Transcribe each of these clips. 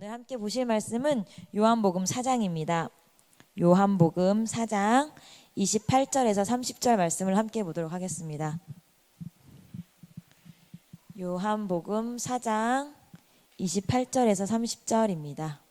오늘 함께 보실 말씀은 요한복음 4장입니다. 요한복음 4장 28절에서 30절 말씀을 함께 보도록 하겠습니다. 요한복음 4장 28절에서 30절입니다.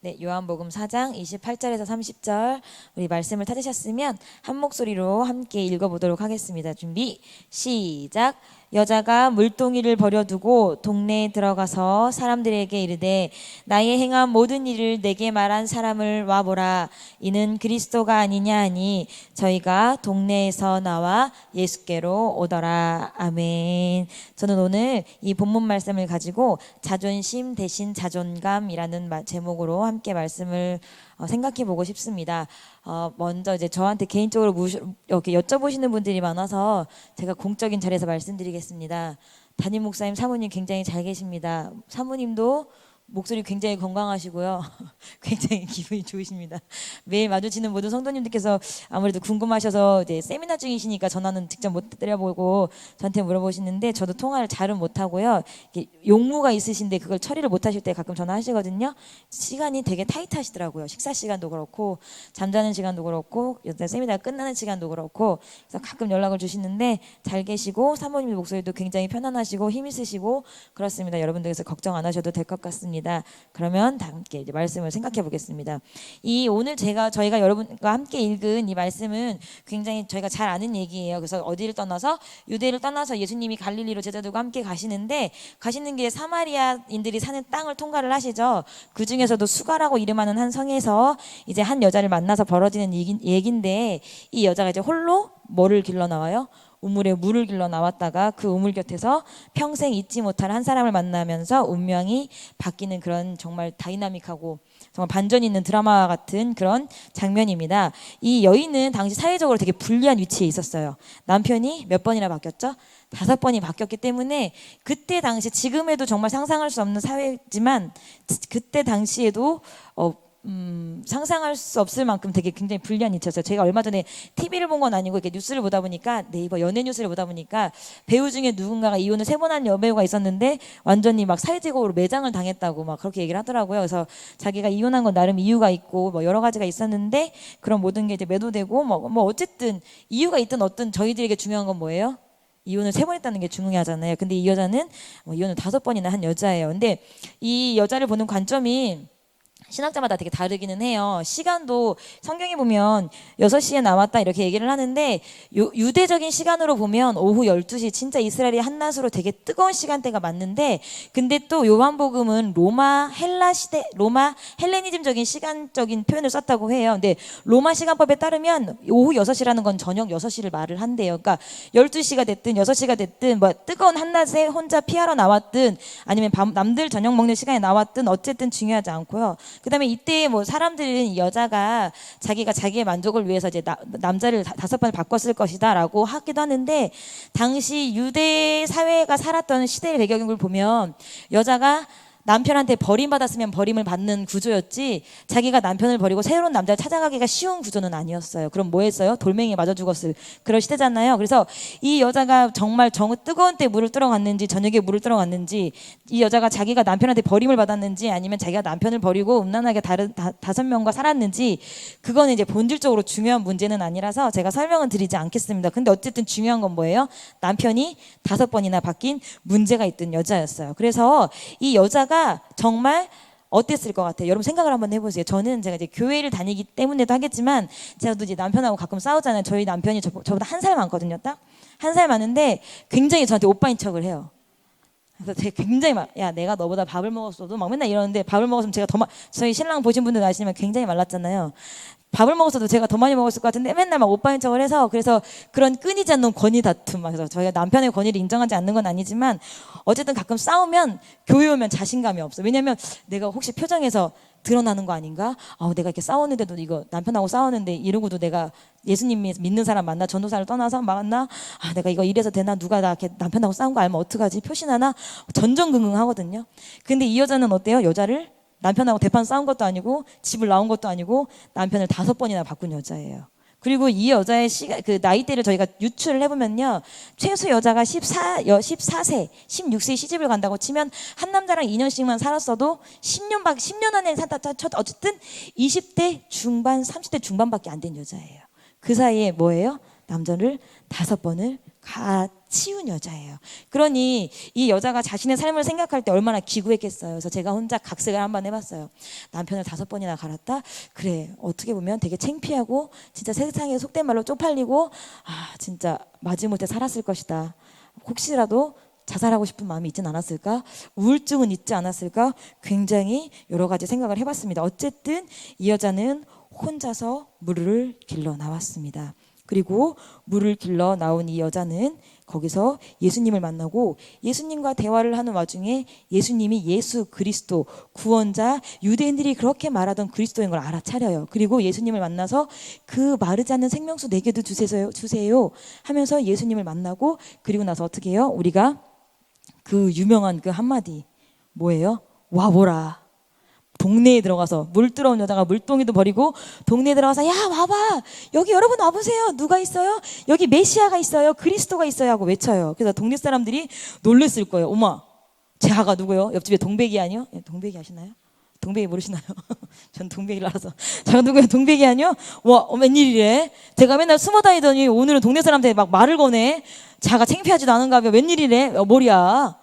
네, 요한복음 4장 28절에서 30절 우리 말씀을 찾으셨으면 한 목소리로 함께 읽어보도록 하겠습니다. 준비, 시작. 여자가 물동이를 버려두고 동네에 들어가서 사람들에게 이르되 나의 행한 모든 일을 내게 말한 사람을 와보라. 이는 그리스도가 아니냐 하니 저희가 동네에서 나와 예수께로 오더라. 아멘. 저는 오늘 이 본문 말씀을 가지고 자존심 대신 자존감이라는 제목으로 함께 말씀을 생각해 보고 싶습니다. 먼저 이제 저한테 개인적으로 이렇게 여쭤보시는 분들이 많아서 제가 공적인 자리에서 말씀드리겠습니다. 담임 목사님, 사모님 굉장히 잘 계십니다. 사모님도 목소리 굉장히 건강하시고요. 굉장히 기분이 좋으십니다. 매일 마주치는 모든 성도님들께서 아무래도 궁금하셔서 이제 세미나 중이시니까 전화는 직접 못 드려보고 저한테 물어보시는데 저도 통화를 잘은 못하고요. 용무가 있으신데 그걸 처리를 못하실 때 가끔 전화하시거든요. 시간이 되게 타이트하시더라고요. 식사 시간도 그렇고 잠자는 시간도 그렇고 세미나가 끝나는 시간도 그렇고 그래서 가끔 연락을 주시는데 잘 계시고 사모님 목소리도 굉장히 편안하시고 힘 있으시고 그렇습니다. 여러분들께서 걱정 안 하셔도 될 것 같습니다. 그러면 함께 이제 말씀을 생각해 보겠습니다. 오늘 저희가 여러분과 함께 읽은 이 말씀은 굉장히 저희가 잘 아는 얘기예요. 그래서 어디를 떠나서 유대를 떠나서 예수님이 갈릴리로 제자들과 함께 가시는데 가시는 길에 사마리아인들이 사는 땅을 통과를 하시죠. 그 중에서도 수가라고 이름하는 한 성에서 이제 한 여자를 만나서 벌어지는 얘기인데 이 여자가 이제 홀로 뭐를 길러 나와요? 우물에 물을 길러 나왔다가 그 우물 곁에서 평생 잊지 못할 한 사람을 만나면서 운명이 바뀌는 그런 정말 다이나믹하고 정말 반전 있는 드라마 같은 그런 장면입니다. 이 여인은 당시 사회적으로 되게 불리한 위치에 있었어요. 남편이 몇 번이나 바뀌었죠? 5번이 바뀌었기 때문에 그때 당시, 지금에도 정말 상상할 수 없는 사회지만 그때 당시에도 상상할 수 없을 만큼 되게 굉장히 불리한 위치였어요. 제가 얼마 전에 TV를 본 건 아니고 이렇게 뉴스를 보다 보니까 네이버 연예 뉴스를 보다 보니까 배우 중에 누군가가 이혼을 3번 한 여배우가 있었는데 완전히 막 사회적으로 매장을 당했다고 막 그렇게 얘기를 하더라고요. 그래서 자기가 이혼한 건 나름 이유가 있고 뭐 여러 가지가 있었는데 그런 모든 게 이제 매도되고 뭐 어쨌든 이유가 있든 어떤 저희들에게 중요한 건 뭐예요? 이혼을 3번 했다는 게 중요하잖아요. 근데 이 여자는 이혼을 5번이나 한 여자예요. 근데 이 여자를 보는 관점이 신학자마다 되게 다르기는 해요. 시간도 성경에 보면 6시에 나왔다 이렇게 얘기를 하는데 유대적인 시간으로 보면 오후 12시 진짜 이스라엘이 한낮으로 되게 뜨거운 시간대가 맞는데 근데 또 요한복음은 로마 헬레니즘적인 시간적인 표현을 썼다고 해요. 근데 로마 시간법에 따르면 오후 6시라는 건 저녁 6시를 말을 한대요. 그러니까 12시가 됐든 6시가 됐든 뭐 뜨거운 한낮에 혼자 피하러 나왔든 아니면 남들 저녁 먹는 시간에 나왔든 어쨌든 중요하지 않고요. 그다음에 이때 뭐 사람들은 이 여자가 자기가 자기의 만족을 위해서 이제 남자를 5번을 바꿨을 것이다라고 하기도 하는데 당시 유대 사회가 살았던 시대의 배경을 보면 여자가 남편한테 버림받았으면 버림을 받는 구조였지 자기가 남편을 버리고 새로운 남자를 찾아가기가 쉬운 구조는 아니었어요. 그럼 뭐 했어요? 돌멩이에 맞아 죽었을 그런 시대잖아요. 그래서 이 여자가 정말 뜨거운 때 물을 들어갔는지 저녁에 물을 들어갔는지 이 여자가 자기가 남편한테 버림을 받았는지 아니면 자기가 남편을 버리고 음란하게 다른 5명과 살았는지 그거는 이제 본질적으로 중요한 문제는 아니라서 제가 설명은 드리지 않겠습니다. 근데 어쨌든 중요한 건 뭐예요? 남편이 5번이나 바뀐 문제가 있던 여자였어요. 그래서 이 여자가 정말 어땠을 것 같아요? 여러분 생각을 한번 해보세요. 저는 제가 이제 교회를 다니기 때문에도 하겠지만 제가 이제 남편하고 가끔 싸우잖아요. 저희 남편이 저보다 1살 많거든요. 딱 1살 많은데 굉장히 저한테 오빠인 척을 해요. 그래서 제가 굉장히 야 내가 너보다 밥을 먹었어도 막 맨날 이러는데 밥을 먹었으면 제가 저희 신랑 보신 분들 아시지만 굉장히 말랐잖아요. 밥을 먹었어도 제가 더 많이 먹었을 것 같은데 맨날 막 오빠인 척을 해서 그래서 그런 끊이지 않는 권위 다툼 그래서 저희가 남편의 권위를 인정하지 않는 건 아니지만 어쨌든 가끔 싸우면 교회 오면 자신감이 없어. 왜냐면 내가 혹시 표정에서 드러나는 거 아닌가? 내가 이렇게 싸웠는데도 이거 남편하고 싸웠는데 이러고도 내가 예수님 믿는 사람 만나 전도사를 떠나서 만나 내가 이거 이래서 되나 누가 나 이렇게 남편하고 싸운 거 알면 어떡하지? 표시나나 전전긍긍하거든요. 근데 이 여자는 어때요? 여자를 남편하고 대판 싸운 것도 아니고 집을 나온 것도 아니고 남편을 5번이나 바꾼 여자예요. 그리고 이 여자의 그 나이대를 저희가 유추를 해보면요, 최소 여자가 14세, 16세에 시집을 간다고 치면 한 남자랑 2년씩만 살았어도 10년 안에 어쨌든 20대 중반, 30대 중반밖에 안 된 여자예요. 그 사이에 뭐예요? 남자를 5번을 치운 여자예요. 그러니 이 여자가 자신의 삶을 생각할 때 얼마나 기구했겠어요. 그래서 제가 혼자 각색을 한번 해봤어요. 남편을 5번이나 갈았다? 그래, 어떻게 보면 되게 창피하고 진짜 세상에 속된 말로 쪽팔리고 진짜 마지못해 살았을 것이다. 혹시라도 자살하고 싶은 마음이 있진 않았을까? 우울증은 있지 않았을까? 굉장히 여러 가지 생각을 해봤습니다. 어쨌든 이 여자는 혼자서 물을 길러 나왔습니다. 그리고 물을 길러 나온 이 여자는 거기서 예수님을 만나고 예수님과 대화를 하는 와중에 예수님이 예수 그리스도 구원자, 유대인들이 그렇게 말하던 그리스도인 걸 알아차려요. 그리고 예수님을 만나서 그 마르지 않는 생명수 내게도 주세요 하면서 예수님을 만나고, 그리고 나서 어떻게 해요? 우리가 그 유명한 그 한마디 뭐예요? 와보라. 동네에 들어가서 물 들어온 여자가 물동이도 버리고 동네에 들어가서 야 와봐, 여기 여러분 와보세요, 누가 있어요? 여기 메시아가 있어요, 그리스도가 있어요 하고 외쳐요. 그래서 동네 사람들이 놀랬을 거예요. 어머, 제아가 누구요? 옆집에 동백이 아니요? 동백이 아시나요? 동백이 모르시나요? 전 동백이를 알아서. 제가 누구예요? 동백이 아니요? 와, 웬일이래? 제가 맨날 숨어 다니더니 오늘은 동네 사람들이 막 말을 거네. 자가 창피하지도 않은가 봐. 웬일이래? 머리야.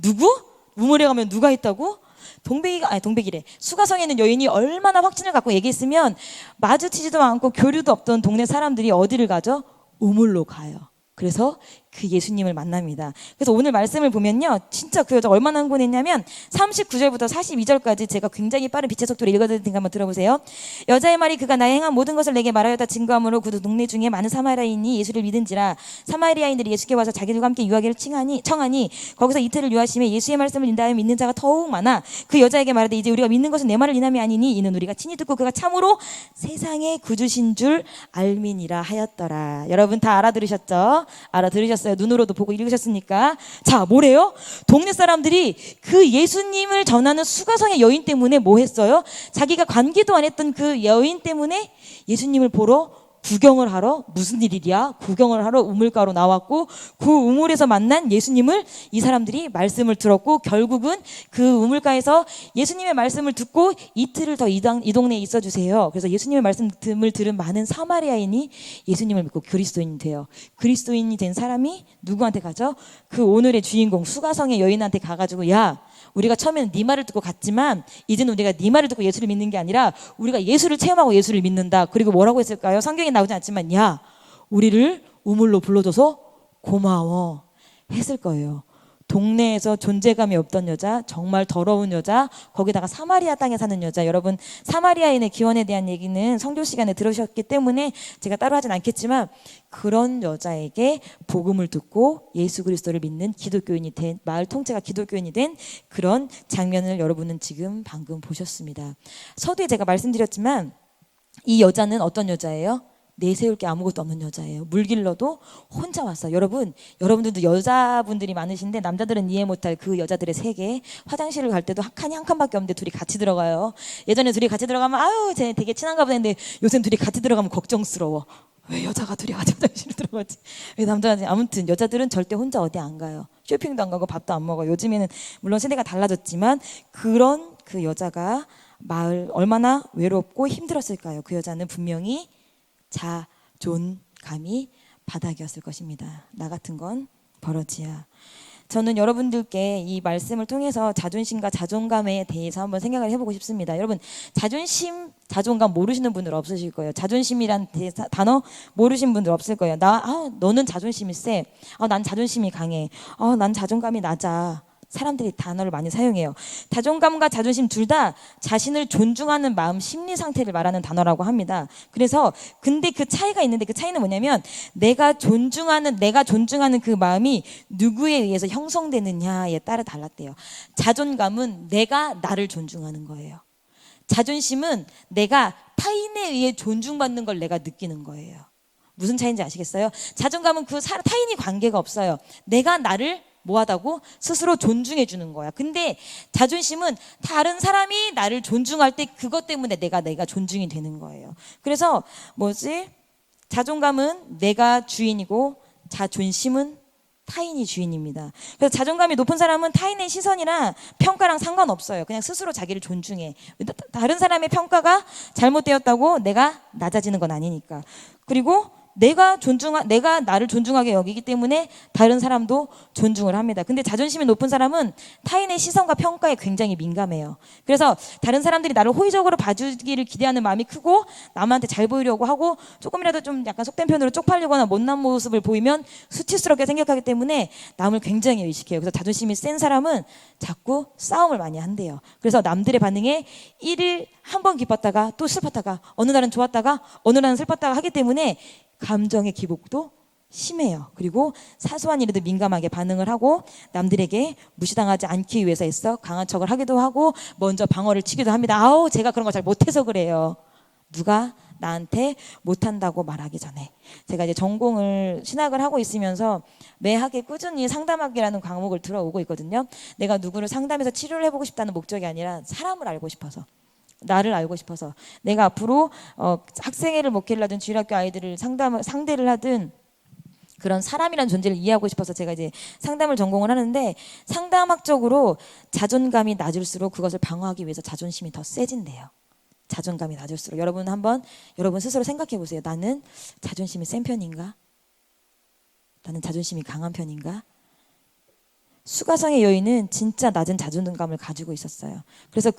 누구? 우물에 가면 누가 있다고? 동백이래. 수가성에 있는 여인이 얼마나 확신을 갖고 얘기했으면 마주치지도 않고 교류도 없던 동네 사람들이 어디를 가죠? 우물로 가요. 그래서 그 예수님을 만납니다. 그래서 오늘 말씀을 보면요, 진짜 그 여자 얼마나 흥분했냐면 39절부터 42절까지 제가 굉장히 빠른 빛의 속도로 읽어드릴 테니까 한번 들어보세요. 여자의 말이 그가 나의 행한 모든 것을 내게 말하였다 증거함으로 그 동네 중에 많은 사마리아인이 예수를 믿은지라. 사마리아인들이 예수께 와서 자기들과 함께 유하기를 청하니 거기서 이틀을 유하심에 예수의 말씀을 인다하여 믿는 자가 더욱 많아. 그 여자에게 말하되 이제 우리가 믿는 것은 내 말을 인함이 아니니 이는 우리가 친히 듣고 그가 참으로 세상의 구주신 줄 알미니라 하였더라. 여러분 다 알아들으셨죠? 알아들으셨어요? 눈으로도 보고 읽으셨으니까. 자, 뭐래요? 동네 사람들이 그 예수님을 전하는 수가성의 여인 때문에 뭐 했어요? 자기가 관계도 안 했던 그 여인 때문에 예수님을 보러 구경을 하러, 무슨 일이랴? 구경을 하러 우물가로 나왔고 그 우물에서 만난 예수님을 이 사람들이 말씀을 들었고 결국은 그 우물가에서 예수님의 말씀을 듣고 이틀을 더 이 동네에 있어 주세요. 그래서 예수님의 말씀을 들은 많은 사마리아인이 예수님을 믿고 그리스도인이 돼요. 그리스도인이 된 사람이 누구한테 가죠? 그 오늘의 주인공 수가성의 여인한테 가가지고 야, 우리가 처음에는 네 말을 듣고 갔지만 이제는 우리가 네 말을 듣고 예수를 믿는 게 아니라 우리가 예수를 체험하고 예수를 믿는다. 그리고 뭐라고 했을까요? 성경에 나오지 않지만 야, 우리를 우물로 불러줘서 고마워 했을 거예요. 동네에서 존재감이 없던 여자, 정말 더러운 여자, 거기다가 사마리아 땅에 사는 여자. 여러분 사마리아인의 기원에 대한 얘기는 성교 시간에 들으셨기 때문에 제가 따로 하진 않겠지만 그런 여자에게 복음을 듣고 예수 그리스도를 믿는 기독교인이 된, 마을 통째가 기독교인이 된 그런 장면을 여러분은 지금 방금 보셨습니다. 서두에 제가 말씀드렸지만 이 여자는 어떤 여자예요? 내세울 게 아무것도 없는 여자예요. 물길러도 혼자 왔어요. 여러분들도 여자분들이 많으신데 남자들은 이해 못할 그 여자들의 세계. 화장실을 갈 때도 한 칸밖에 없는데 둘이 같이 들어가요. 예전에 둘이 같이 들어가면 아유 쟤 되게 친한가 보다 했는데 요새는 둘이 같이 들어가면 걱정스러워. 왜 여자가 둘이 같이 화장실을 들어가지? 왜 남자가? 아무튼 여자들은 절대 혼자 어디 안 가요. 쇼핑도 안 가고 밥도 안 먹어요. 요즘에는 물론 세대가 달라졌지만 그런 그 여자가 마을 얼마나 외롭고 힘들었을까요? 그 여자는 분명히 자존감이 바닥이었을 것입니다. 나 같은 건 버러지야. 저는 여러분들께 이 말씀을 통해서 자존심과 자존감에 대해서 한번 생각을 해보고 싶습니다. 여러분 자존심, 자존감 모르시는 분들 없으실 거예요. 자존심이란 단어 모르신 분들 없을 거예요. 너는 자존심이 세. 난 자존심이 강해. 난 자존감이 낮아. 사람들이 단어를 많이 사용해요. 자존감과 자존심 둘 다 자신을 존중하는 마음, 심리 상태를 말하는 단어라고 합니다. 그래서 근데 그 차이가 있는데 그 차이는 뭐냐면 내가 존중하는 그 마음이 누구에 의해서 형성되느냐에 따라 달랐대요. 자존감은 내가 나를 존중하는 거예요. 자존심은 내가 타인에 의해 존중받는 걸 내가 느끼는 거예요. 무슨 차이인지 아시겠어요? 자존감은 그 타인이 관계가 없어요. 내가 나를 뭐하다고? 스스로 존중해 주는 거야. 근데 자존심은 다른 사람이 나를 존중할 때 그것 때문에 내가 존중이 되는 거예요. 그래서 자존감은 내가 주인이고 자존심은 타인이 주인입니다. 그래서 자존감이 높은 사람은 타인의 시선이나 평가랑 상관없어요. 그냥 스스로 자기를 존중해. 다른 사람의 평가가 잘못되었다고 내가 낮아지는 건 아니니까. 그리고 내가 나를 존중하게 여기기 때문에 다른 사람도 존중을 합니다. 근데 자존심이 높은 사람은 타인의 시선과 평가에 굉장히 민감해요. 그래서 다른 사람들이 나를 호의적으로 봐주기를 기대하는 마음이 크고 남한테 잘 보이려고 하고 조금이라도 좀 약간 속된 편으로 쪽팔리거나 못난 모습을 보이면 수치스럽게 생각하기 때문에 남을 굉장히 의식해요. 그래서 자존심이 센 사람은 자꾸 싸움을 많이 한대요. 그래서 남들의 반응에 일일 한 번 기뻤다가 또 슬펐다가 어느 날은 좋았다가 어느 날은 슬펐다가 하기 때문에 감정의 기복도 심해요. 그리고 사소한 일에도 민감하게 반응을 하고 남들에게 무시당하지 않기 위해서 애써 강한 척을 하기도 하고 먼저 방어를 치기도 합니다. 아우 제가 그런 거 잘 못해서 그래요. 누가 나한테 못한다고 말하기 전에. 제가 이제 전공을 신학을 하고 있으면서 매 학기 꾸준히 상담학이라는 과목을 들어오고 있거든요. 내가 누구를 상담해서 치료를 해보고 싶다는 목적이 아니라 사람을 알고 싶어서, 나를 알고 싶어서, 내가 앞으로 학생회를 목회를 하든 주일학교 아이들을 상대를 하든 그런 사람이란 존재를 이해하고 싶어서 제가 이제 상담을 전공을 하는데, 상담학적으로 자존감이 낮을수록 그것을 방어하기 위해서 자존심이 더 세진대요. 자존감이 낮을수록. 여러분 한번 여러분 스스로 생각해 보세요. 나는 자존심이 센 편인가? 나는 자존심이 강한 편인가? 수가성의 여인은 진짜 낮은 자존감을 가지고 있었어요. 그래서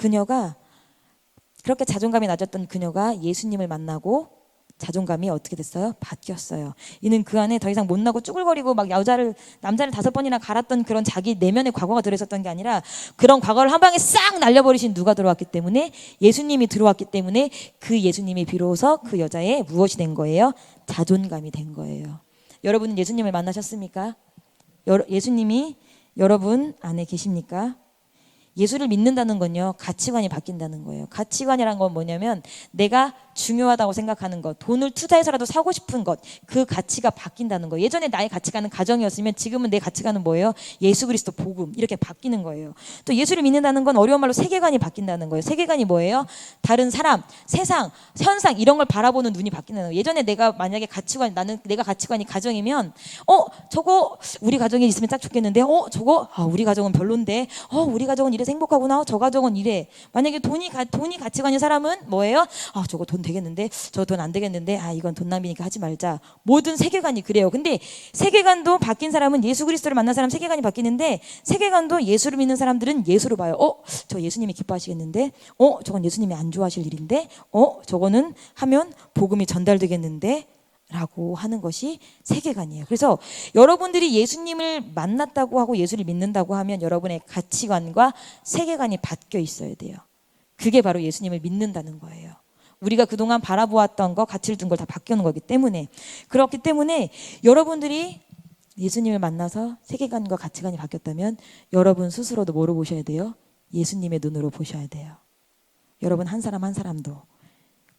그렇게 자존감이 낮았던 그녀가 예수님을 만나고 자존감이 어떻게 됐어요? 바뀌었어요. 이는 그 안에 더 이상 못나고 쭈글거리고 막 남자를 5번이나 갈았던 그런 자기 내면의 과거가 들어있었던 게 아니라 그런 과거를 한 방에 싹 날려버리신 누가 들어왔기 때문에, 예수님이 들어왔기 때문에 그 예수님이 비로소 그 여자의 무엇이 된 거예요? 자존감이 된 거예요. 여러분은 예수님을 만나셨습니까? 예수님이 여러분 안에 계십니까? 예수를 믿는다는 건요, 가치관이 바뀐다는 거예요. 가치관이란 건 뭐냐면 내가 중요하다고 생각하는 것, 돈을 투자해서라도 사고 싶은 것, 그 가치가 바뀐다는 거예요. 예전에 나의 가치관은 가정이었으면 지금은 내 가치관은 뭐예요? 예수 그리스도 복음, 이렇게 바뀌는 거예요. 또 예수를 믿는다는 건 어려운 말로 세계관이 바뀐다는 거예요. 세계관이 뭐예요? 다른 사람, 세상, 현상 이런 걸 바라보는 눈이 바뀐다는 거예요. 예전에 내가 만약에 내가 가치관이 가정이면 저거 우리 가정에 있으면 딱 좋겠는데 저거 우리 가정은 별론데 우리 가정은 이래서 행복하구나, 저 가정은 이래. 만약에 돈이 가치관인 사람은 뭐예요? 저거 돈 되겠는데, 저 돈 안 되겠는데, 이건 돈 낭비니까 하지 말자. 모든 세계관이 그래요. 근데 세계관도 바뀐 사람은, 예수 그리스도를 만난 사람 세계관이 바뀌는데, 세계관도 예수를 믿는 사람들은 예수로 봐요. 저 예수님이 기뻐하시겠는데, 저건 예수님이 안 좋아하실 일인데, 저거는 하면 복음이 전달되겠는데 라고 하는 것이 세계관이에요. 그래서 여러분들이 예수님을 만났다고 하고 예수를 믿는다고 하면 여러분의 가치관과 세계관이 바뀌어 있어야 돼요. 그게 바로 예수님을 믿는다는 거예요. 우리가 그동안 바라보았던 거, 가치를 둔 걸 다 바뀌는 거기 때문에. 그렇기 때문에 여러분들이 예수님을 만나서 세계관과 가치관이 바뀌었다면 여러분 스스로도 뭐로 보셔야 돼요? 예수님의 눈으로 보셔야 돼요. 여러분 한 사람 한 사람도.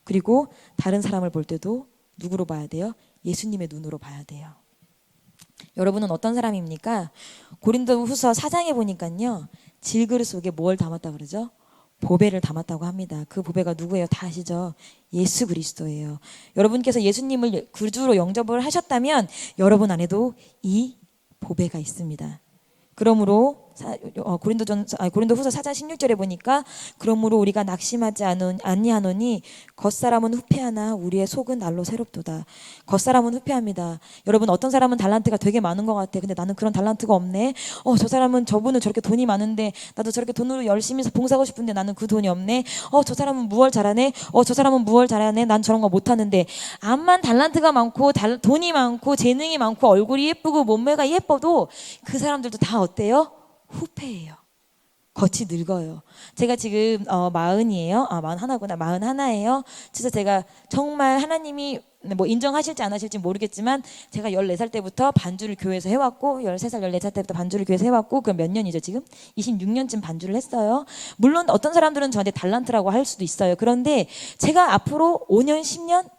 그리고 다른 사람을 볼 때도 누구로 봐야 돼요? 예수님의 눈으로 봐야 돼요. 여러분은 어떤 사람입니까? 고린도후서 4장에 보니까요, 질그릇 속에 뭘 담았다 그러죠? 보배를 담았다고 합니다. 그 보배가 누구예요? 다 아시죠? 예수 그리스도예요. 여러분께서 예수님을 구주로 영접을 하셨다면 여러분 안에도 이 보배가 있습니다. 그러므로 고린도후서 4장 16절에 보니까, 그러므로 우리가 낙심하지 아니하노니 겉사람은 후패하나 우리의 속은 날로 새롭도다. 겉사람은 후패합니다. 여러분, 어떤 사람은 달란트가 되게 많은 것 같아. 근데 나는 그런 달란트가 없네. 저분은 저렇게 돈이 많은데 나도 저렇게 돈으로 열심히 해서 봉사하고 싶은데 나는 그 돈이 없네. 저 사람은 무얼 잘하네. 저 사람은 무얼 잘하네. 난 저런 거 못하는데. 암만 달란트가 많고 돈이 많고 재능이 많고 얼굴이 예쁘고 몸매가 예뻐도 그 사람들도 다 어때요? 후패예요. 겉이 늙어요. 제가 지금 40이에요. 41구나. 41예요. 그래서 제가 정말 하나님이 뭐 인정하실지 안 하실지 모르겠지만, 제가 14살 때부터 반주를 교회에서 해왔고, 13살, 14살 때부터 반주를 교회에서 해왔고, 그럼 몇 년이죠 지금? 26년쯤 반주를 했어요. 물론 어떤 사람들은 저한테 달란트라고 할 수도 있어요. 그런데 제가 앞으로 5년, 10년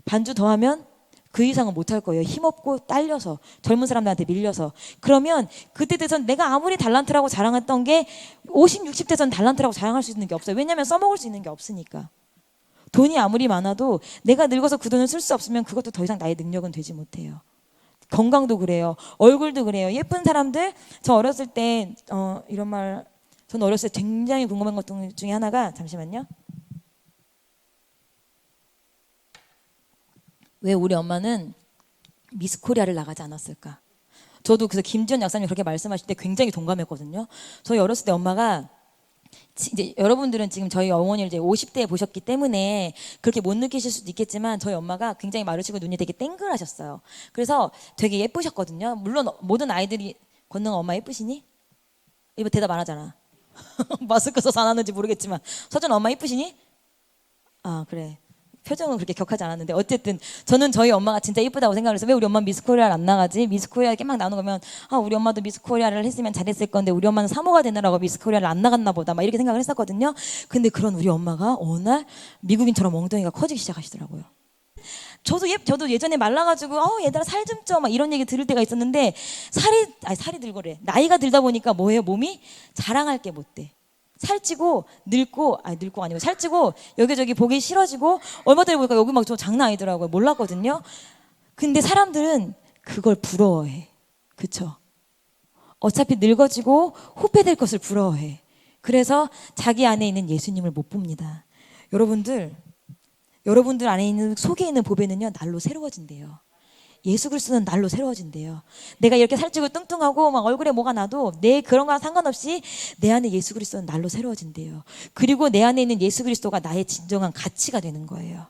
반주 더하면 그 이상은 못할 거예요. 힘없고 딸려서, 젊은 사람들한테 밀려서. 그러면 그때 돼선 내가 아무리 달란트라고 자랑했던 게 50, 60대선 달란트라고 자랑할 수 있는 게 없어요. 왜냐하면 써먹을 수 있는 게 없으니까. 돈이 아무리 많아도 내가 늙어서 그 돈을 쓸 수 없으면 그것도 더 이상 나의 능력은 되지 못해요. 건강도 그래요. 얼굴도 그래요. 예쁜 사람들, 저 어렸을 때 이런 말, 저는 어렸을 때 굉장히 궁금한 것 중에 하나가, 잠시만요. 왜 우리 엄마는 미스 코리아를 나가지 않았을까? 저도 그래서 김지연 약사님 그렇게 말씀하실 때 굉장히 동감했거든요. 저희 어렸을 때 엄마가, 이제 여러분들은 지금 저희 어머니를 이제 50대에 보셨기 때문에 그렇게 못 느끼실 수도 있겠지만, 저희 엄마가 굉장히 마르시고 눈이 되게 땡글하셨어요. 그래서 되게 예쁘셨거든요. 물론 모든 아이들이, 권능 엄마 예쁘시니? 이거 대답 안 하잖아. 마스크 써서 안 하는지 모르겠지만. 서준 엄마 예쁘시니? 아, 그래. 표정은 그렇게 격하지 않았는데, 어쨌든 저는 저희 엄마가 진짜 예쁘다고 생각을 해서, 왜 우리 엄마는 미스 코리아를 안 나가지? 미스 코리아에 막 나오는 거면, 아, 우리 엄마도 미스 코리아를 했으면 잘했을 건데 우리 엄마는 사모가 되느라고 미스 코리아를 안 나갔나 보다, 막 이렇게 생각을 했었거든요. 근데 그런 우리 엄마가 어느 날 미국인처럼 엉덩이가 커지기 시작하시더라고요. 저도 예전에 말라가지고 얘들아 살 좀 쪄 막 이런 얘기 들을 때가 있었는데, 살이 들고래. 나이가 들다 보니까 뭐예요? 몸이 자랑할 게 못 돼. 살찌고 늙고 아니고 살찌고 여기저기 보기 싫어지고, 얼마 전에 보니까 여기 막 저 장난 아니더라고요. 몰랐거든요. 근데 사람들은 그걸 부러워해. 그쵸? 어차피 늙어지고 후회될 것을 부러워해. 그래서 자기 안에 있는 예수님을 못 봅니다. 여러분들 안에 있는, 속에 있는 보배는요, 날로 새로워진대요. 예수 그리스도는 날로 새로워진대요. 내가 이렇게 살찌고 뚱뚱하고 막 얼굴에 뭐가 나도 내 그런 거랑 상관없이 내 안에 예수 그리스도는 날로 새로워진대요. 그리고 내 안에 있는 예수 그리스도가 나의 진정한 가치가 되는 거예요.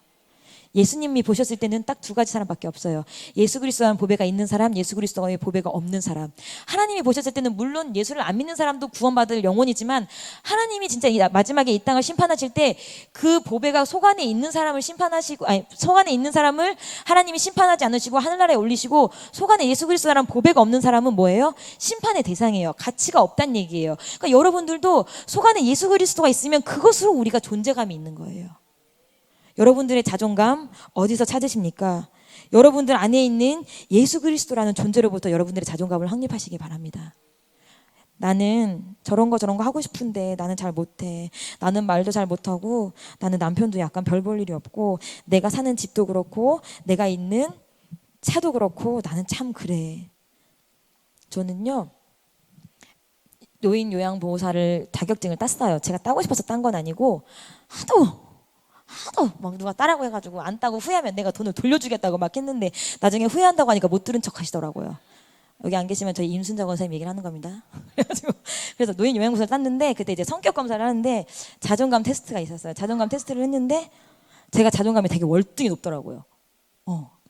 예수님이 보셨을 때는 딱 두 가지 사람밖에 없어요. 예수 그리스도의 보배가 있는 사람, 예수 그리스도의 보배가 없는 사람. 하나님이 보셨을 때는 물론 예수를 안 믿는 사람도 구원받을 영혼이지만, 하나님이 진짜 마지막에 이 땅을 심판하실 때 그 보배가 속 안에 있는 사람을 심판하시고, 속 안에 있는 사람을 하나님이 심판하지 않으시고 하늘나라에 올리시고, 속 안에 예수 그리스도라는 보배가 없는 사람은 뭐예요? 심판의 대상이에요. 가치가 없다는 얘기예요. 그러니까 여러분들도 속 안에 예수 그리스도가 있으면 그것으로 우리가 존재감이 있는 거예요. 여러분들의 자존감 어디서 찾으십니까? 여러분들 안에 있는 예수 그리스도라는 존재로부터 여러분들의 자존감을 확립하시기 바랍니다. 나는 저런 거 하고 싶은데 나는 잘 못해. 나는 말도 잘 못하고, 나는 남편도 약간 별 볼 일이 없고, 내가 사는 집도 그렇고, 내가 있는 차도 그렇고, 나는 참 그래. 저는요, 노인 요양보호사를 자격증을 땄어요. 제가 따고 싶어서 딴 건 아니고, 하도 막 누가 따라고 해가지고 안 따고 후회하면 내가 돈을 돌려주겠다고 막 했는데, 나중에 후회한다고 하니까 못 들은 척 하시더라고요. 여기 안 계시면 저희 임순자 권사님 얘기를 하는 겁니다. 그래서 노인 요양보호사를 땄는데, 그때 이제 성격 검사를 하는데 자존감 테스트가 있었어요. 자존감 테스트를 했는데 제가 자존감이 되게 월등히 높더라고요.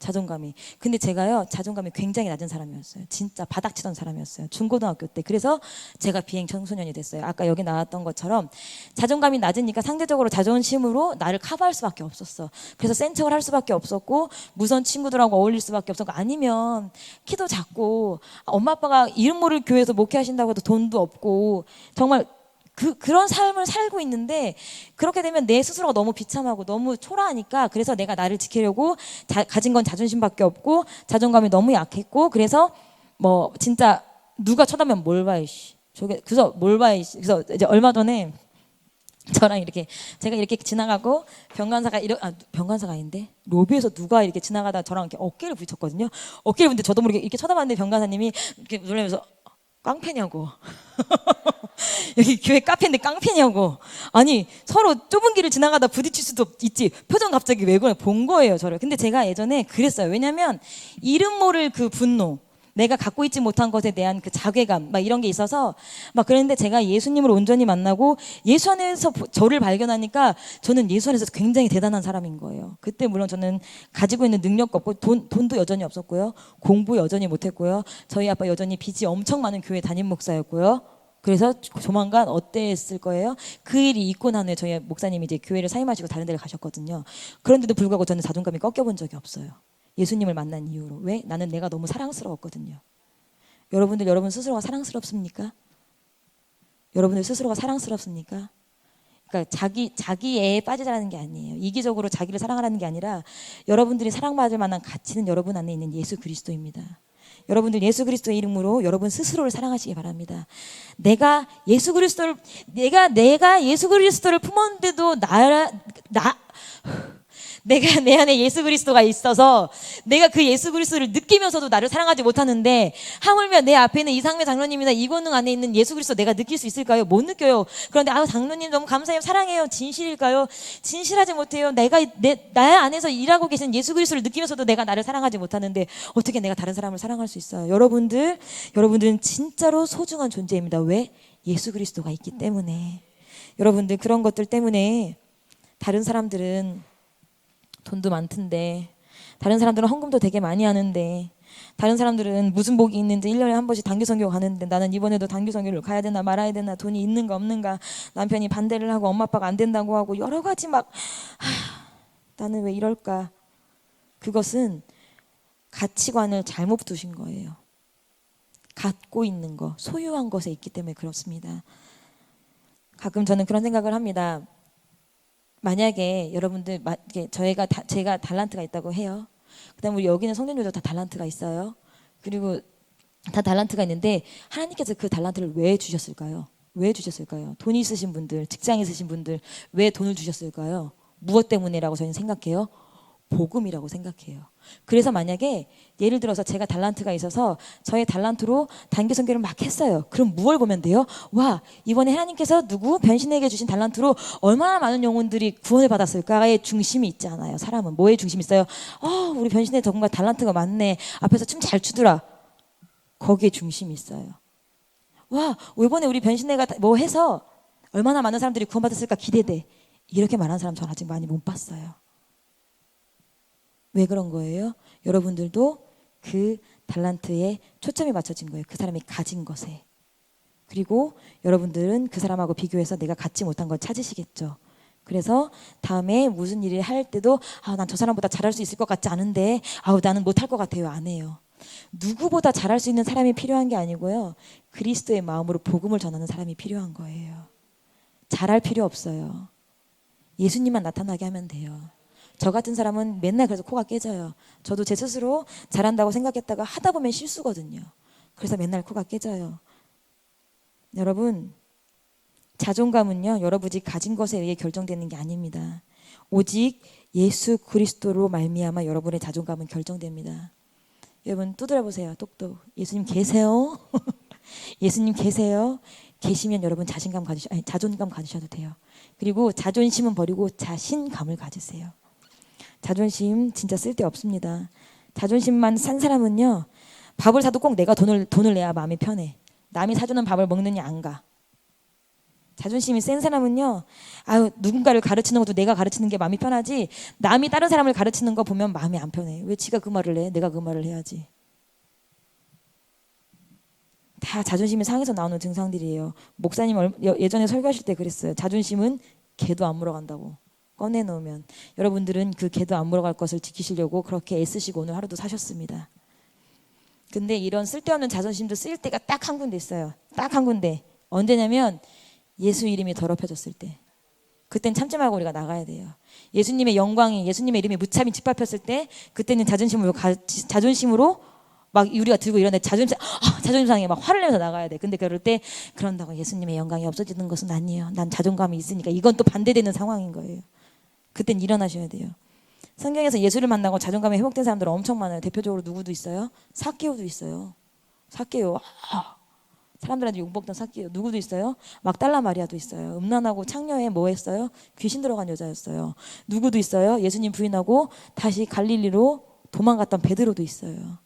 자존감이. 근데 제가요, 자존감이 굉장히 낮은 사람이었어요. 진짜 바닥치던 사람이었어요. 중고등학교 때. 그래서 제가 비행 청소년이 됐어요. 아까 여기 나왔던 것처럼 자존감이 낮으니까 상대적으로 자존심으로 나를 커버할 수밖에 없었어. 그래서 센 척을 할 수밖에 없었고, 무서운 친구들하고 어울릴 수밖에 없었고, 아니면 키도 작고, 엄마 아빠가 이름 모를 교회에서 목회하신다고 해도 돈도 없고, 정말 그런 삶을 살고 있는데, 그렇게 되면 내 스스로가 너무 비참하고 너무 초라하니까, 그래서 내가 나를 지키려고 가진 건 자존심밖에 없고, 자존감이 너무 약했고, 그래서 뭐 진짜 누가 쳐다보면 뭘 봐 이씨, 그래서 뭘 봐 이씨. 그래서 이제 얼마 전에 저랑 이렇게, 제가 이렇게 지나가고 병간사가 아닌데 로비에서 누가 이렇게 지나가다 저랑 이렇게 어깨를 부딪혔거든요. 어깨를 부딪는데 저도 모르게 이렇게 쳐다봤는데 병간사님이 이렇게 놀라면서 깡패냐고. 여기 교회 카페인데 깡패냐고. 아니, 서로 좁은 길을 지나가다 부딪힐 수도 있지. 표정 갑자기 왜 그래? 본 거예요, 저를. 근데 제가 예전에 그랬어요. 왜냐면 이름 모를 그 분노, 내가 갖고 있지 못한 것에 대한 그 자괴감, 막 이런 게 있어서 막 그랬는데, 제가 예수님을 온전히 만나고 예수 안에서 저를 발견하니까 저는 예수 안에서 굉장히 대단한 사람인 거예요. 그때 물론 저는 가지고 있는 능력도 없고, 돈도 여전히 없었고요. 공부 여전히 못했고요. 저희 아빠 여전히 빚이 엄청 많은 교회 담임 목사였고요. 그래서 조만간 어땠을 거예요? 그 일이 있고 난 후에 저희 목사님이 이제 교회를 사임하시고 다른 데를 가셨거든요. 그런데도 불구하고 저는 자존감이 꺾여본 적이 없어요. 예수님을 만난 이후로. 왜? 나는 내가 너무 사랑스러웠거든요. 여러분들, 여러분 스스로가 사랑스럽습니까? 여러분들 스스로가 사랑스럽습니까? 그러니까 자기애에 빠지자라는 게 아니에요. 이기적으로 자기를 사랑하라는 게 아니라, 여러분들이 사랑받을 만한 가치는 여러분 안에 있는 예수 그리스도입니다. 여러분들 예수 그리스도의 이름으로 여러분 스스로를 사랑하시기 바랍니다. 내가 예수 그리스도를 품었는데도 내가 내 안에 예수 그리스도가 있어서 내가 그 예수 그리스도를 느끼면서도 나를 사랑하지 못하는데, 하물며 내 앞에 있는 이상배 장로님이나 이건능 안에 있는 예수 그리스도 내가 느낄 수 있을까요? 못 느껴요. 그런데 장로님 너무 감사해요, 사랑해요, 진실일까요? 진실하지 못해요. 내가 나 안에서 일하고 계신 예수 그리스도를 느끼면서도 내가 나를 사랑하지 못하는데 어떻게 내가 다른 사람을 사랑할 수 있어요? 여러분들은 진짜로 소중한 존재입니다. 왜? 예수 그리스도가 있기 때문에. 여러분들, 그런 것들 때문에 다른 사람들은 돈도 많던데, 다른 사람들은 헌금도 되게 많이 하는데, 다른 사람들은 무슨 복이 있는지 1년에 한 번씩 단기 선교 가는데, 나는 이번에도 단기 선교를 가야 되나 말아야 되나, 돈이 있는가 없는가, 남편이 반대를 하고 엄마 아빠가 안 된다고 하고 여러 가지 나는 왜 이럴까? 그것은 가치관을 잘못 두신 거예요. 갖고 있는 거, 소유한 것에 있기 때문에 그렇습니다. 가끔 저는 그런 생각을 합니다. 만약에 여러분들, 제가 달란트가 있다고 해요. 그다음에 우리 여기는 성도님들도 다 달란트가 있어요. 그리고 다 달란트가 있는데 하나님께서 그 달란트를 왜 주셨을까요? 왜 주셨을까요? 돈이 있으신 분들, 직장 있으신 분들 왜 돈을 주셨을까요? 무엇 때문에라고 저는 생각해요? 복음이라고 생각해요. 그래서 만약에 예를 들어서 제가 달란트가 있어서 저의 달란트로 단기 선교를 막 했어요. 그럼 무엇을 보면 돼요? 와, 이번에 하나님께서 누구 변신에게 주신 달란트로 얼마나 많은 영혼들이 구원을 받았을까의 중심이 있지 않아요. 사람은 뭐에 중심이 있어요? 우리 변신에 정말 달란트가 많네, 앞에서 춤 잘 추더라, 거기에 중심이 있어요. 와, 이번에 우리 변신회가 뭐 해서 얼마나 많은 사람들이 구원받았을까 기대돼, 이렇게 말하는 사람 저는 아직 많이 못 봤어요. 왜 그런 거예요? 여러분들도 그 달란트에 초점이 맞춰진 거예요. 그 사람이 가진 것에. 그리고 여러분들은 그 사람하고 비교해서 내가 갖지 못한 걸 찾으시겠죠. 그래서 다음에 무슨 일을 할 때도 난 저 사람보다 잘할 수 있을 것 같지 않은데 나는 못할 것 같아요, 안 해요. 누구보다 잘할 수 있는 사람이 필요한 게 아니고요, 그리스도의 마음으로 복음을 전하는 사람이 필요한 거예요. 잘할 필요 없어요. 예수님만 나타나게 하면 돼요. 저 같은 사람은 맨날 그래서 코가 깨져요. 저도 제 스스로 잘한다고 생각했다가 하다 보면 실수거든요. 그래서 맨날 코가 깨져요. 여러분, 자존감은요, 여러분이 가진 것에 의해 결정되는 게 아닙니다. 오직 예수 그리스도로 말미암아 여러분의 자존감은 결정됩니다. 여러분, 두드려보세요. 똑똑. 예수님 계세요? 예수님 계세요? 계시면 여러분 자존감 가지셔도 돼요. 그리고 자존심은 버리고 자신감을 가지세요. 자존심 진짜 쓸데없습니다. 자존심만 산 사람은요, 밥을 사도 꼭 내가 돈을 내야 마음이 편해. 남이 사주는 밥을 먹느냐 안 가. 자존심이 센 사람은요, 누군가를 가르치는 것도 내가 가르치는 게 마음이 편하지, 남이 다른 사람을 가르치는 거 보면 마음이 안 편해. 왜 지가 그 말을 해? 내가 그 말을 해야지. 다 자존심이 상해서 나오는 증상들이에요. 목사님 예전에 설교하실 때 그랬어요. 자존심은 개도 안 물어간다고. 꺼내놓으면. 여러분들은 그 개도 안 물어갈 것을 지키시려고 그렇게 애쓰시고 오늘 하루도 사셨습니다. 근데 이런 쓸데없는 자존심도 쓸 때가 딱 한 군데 있어요. 딱 한 군데. 언제냐면 예수 이름이 더럽혀졌을 때. 그땐 참지 말고 우리가 나가야 돼요. 예수님의 영광이, 예수님의 이름이 무참히 짓밟혔을 때, 그때는 자존심으로 막 우리가 들고 이러는데 자존심 상해 막 화를 내면서 나가야 돼. 근데 그럴 때 그런다고 예수님의 영광이 없어지는 것은 아니에요. 난 자존감이 있으니까. 이건 또 반대되는 상황인 거예요. 그땐 일어나셔야 돼요. 성경에서 예수를 만나고 자존감이 회복된 사람들 엄청 많아요. 대표적으로 누구도 있어요? 삭개오도 있어요. 삭개오. 사람들한테 욕먹던 삭개오. 누구도 있어요? 막달라 마리아도 있어요. 음란하고 창녀에 뭐 했어요? 귀신 들어간 여자였어요. 누구도 있어요? 예수님 부인하고 다시 갈릴리로 도망갔던 베드로도 있어요.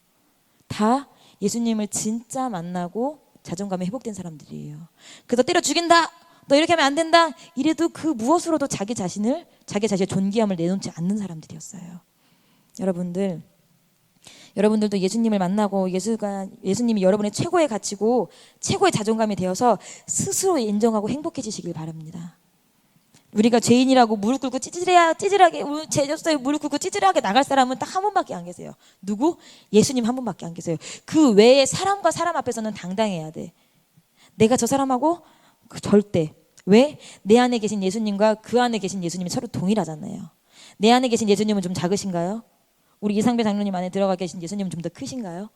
다 예수님을 진짜 만나고 자존감이 회복된 사람들이에요. 그래서 때려 죽인다, 너 이렇게 하면 안 된다, 이래도 그 무엇으로도 자기 자신의 존귀함을 내놓지 않는 사람들이었어요. 여러분들도 예수님을 만나고 예수님이 여러분의 최고의 가치고 최고의 자존감이 되어서 스스로 인정하고 행복해지시길 바랍니다. 우리가 죄인이라고 무릎 꿇고 찌질하게 죄졌어요 무릎 꿇고 찌질하게 나갈 사람은 딱 한 분밖에 안 계세요. 누구? 예수님 한 분밖에 안 계세요. 그 외에 사람과 사람 앞에서는 당당해야 돼. 내가 저 사람하고 절대. 왜? 내 안에 계신 예수님과 그 안에 계신 예수님이 서로 동일하잖아요. 내 안에 계신 예수님은 좀 작으신가요? 우리 이상배 장로님 안에 들어가 계신 예수님은 좀 더 크신가요?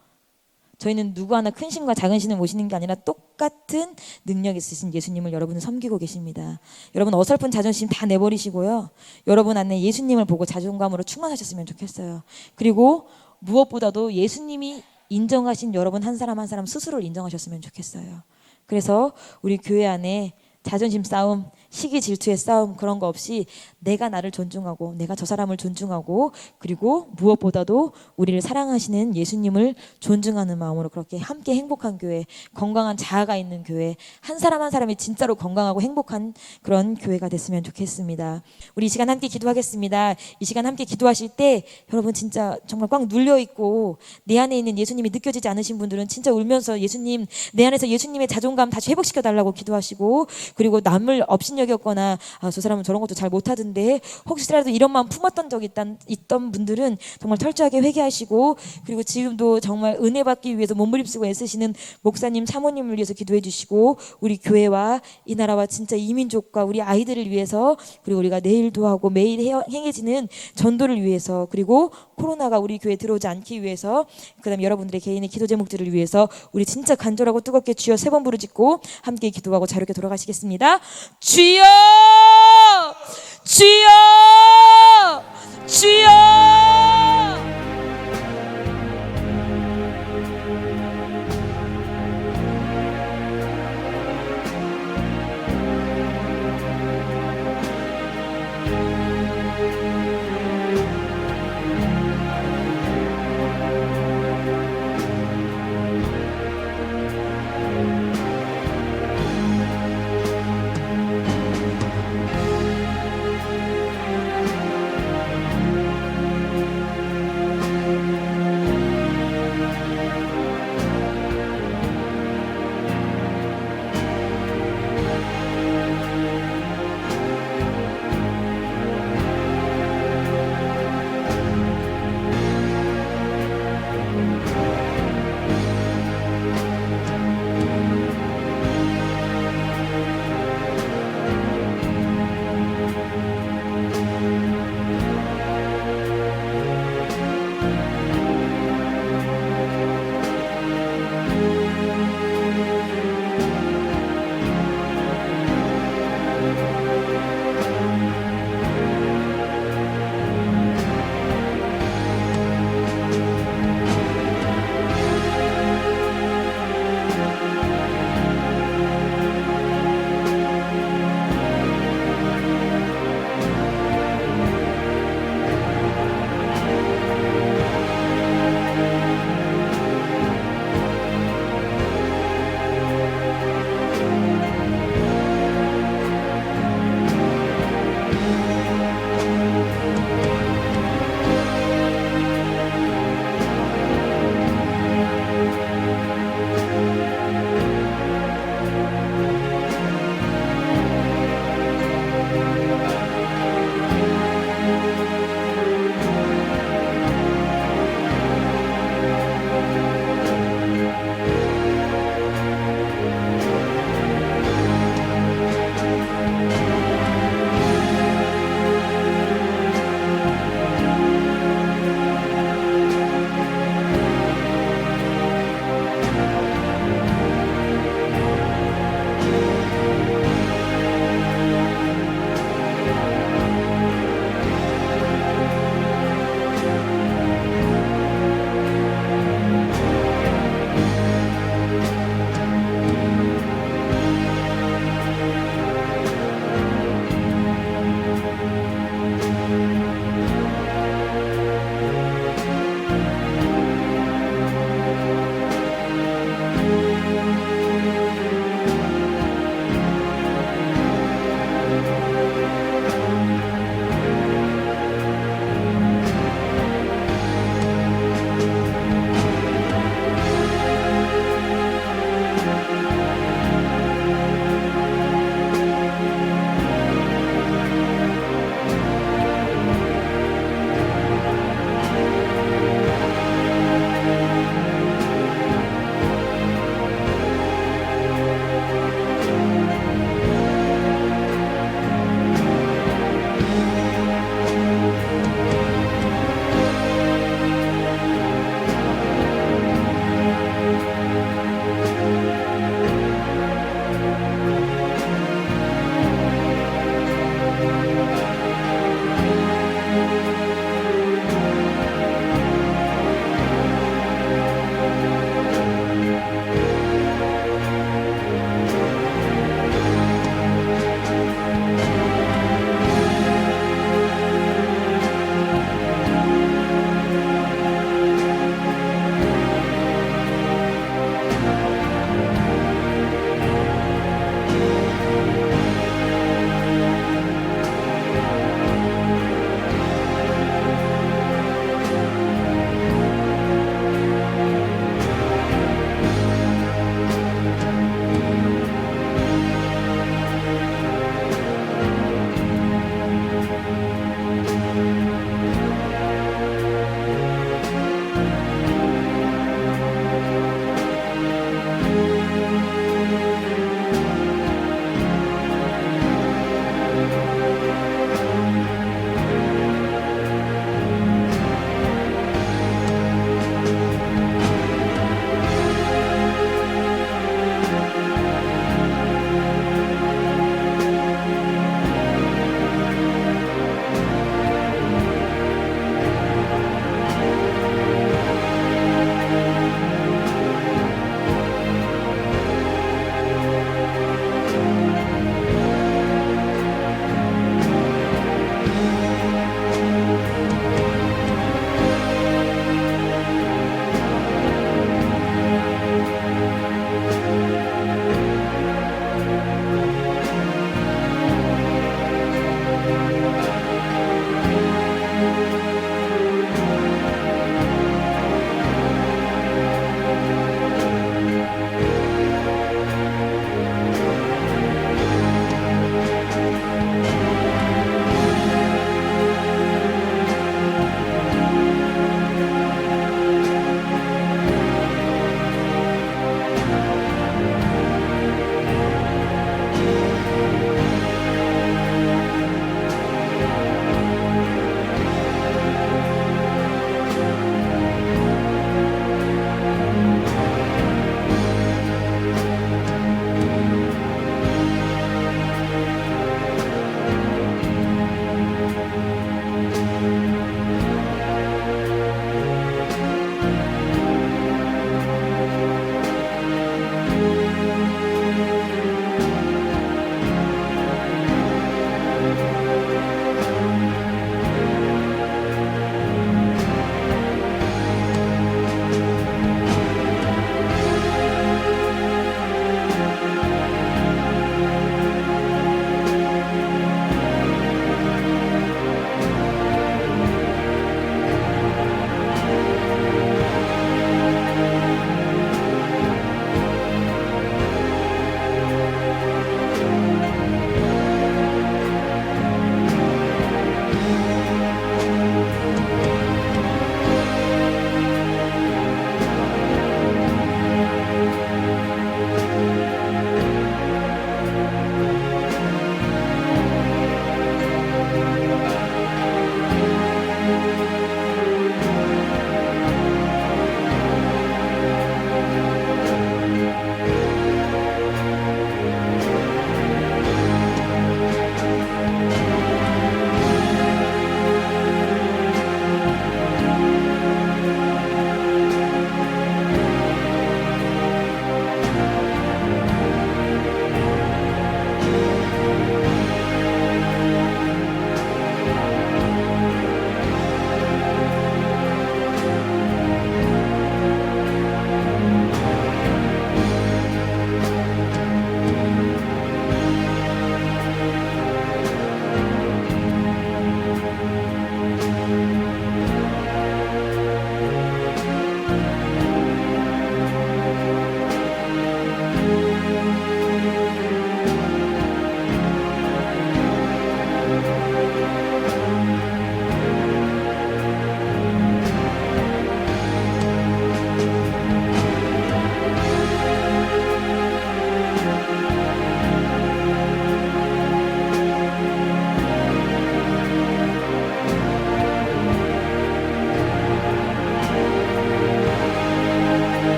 저희는 누구 하나 큰 신과 작은 신을 모시는 게 아니라 똑같은 능력 있으신 예수님을 여러분은 섬기고 계십니다. 여러분 어설픈 자존심 다 내버리시고요. 여러분 안에 예수님을 보고 자존감으로 충만하셨으면 좋겠어요. 그리고 무엇보다도 예수님이 인정하신 여러분 한 사람 한 사람 스스로를 인정하셨으면 좋겠어요. 그래서 우리 교회 안에 자존심 싸움, 시기 질투의 싸움 그런 거 없이 내가 나를 존중하고 내가 저 사람을 존중하고 그리고 무엇보다도 우리를 사랑하시는 예수님을 존중하는 마음으로 그렇게 함께 행복한 교회, 건강한 자아가 있는 교회, 한 사람 한 사람이 진짜로 건강하고 행복한 그런 교회가 됐으면 좋겠습니다. 우리 이 시간 함께 기도하겠습니다. 이 시간 함께 기도하실 때 여러분 진짜 정말 꽉 눌려있고 내 안에 있는 예수님이 느껴지지 않으신 분들은 진짜 울면서 예수님, 내 안에서 예수님의 자존감 다시 회복시켜달라고 기도하시고 그리고 남을 업신여겼거나 저 사람은 저런 것도 잘 못하던데 혹시라도 이런 마음 품었던 적이 있던 분들은 정말 철저하게 회개하시고 그리고 지금도 정말 은혜 받기 위해서 몸부림쓰고 애쓰시는 목사님, 사모님을 위해서 기도해 주시고 우리 교회와 이 나라와 진짜 이민족과 우리 아이들을 위해서 그리고 우리가 내일도 하고 매일 행해지는 전도를 위해서 그리고 코로나가 우리 교회에 들어오지 않기 위해서 그다음에 여러분들의 개인의 기도 제목들을 위해서 우리 진짜 간절하고 뜨겁게 주여 3번 부르짖고 함께 기도하고 자유롭게 돌아가시겠습니다. 주여 주여 주여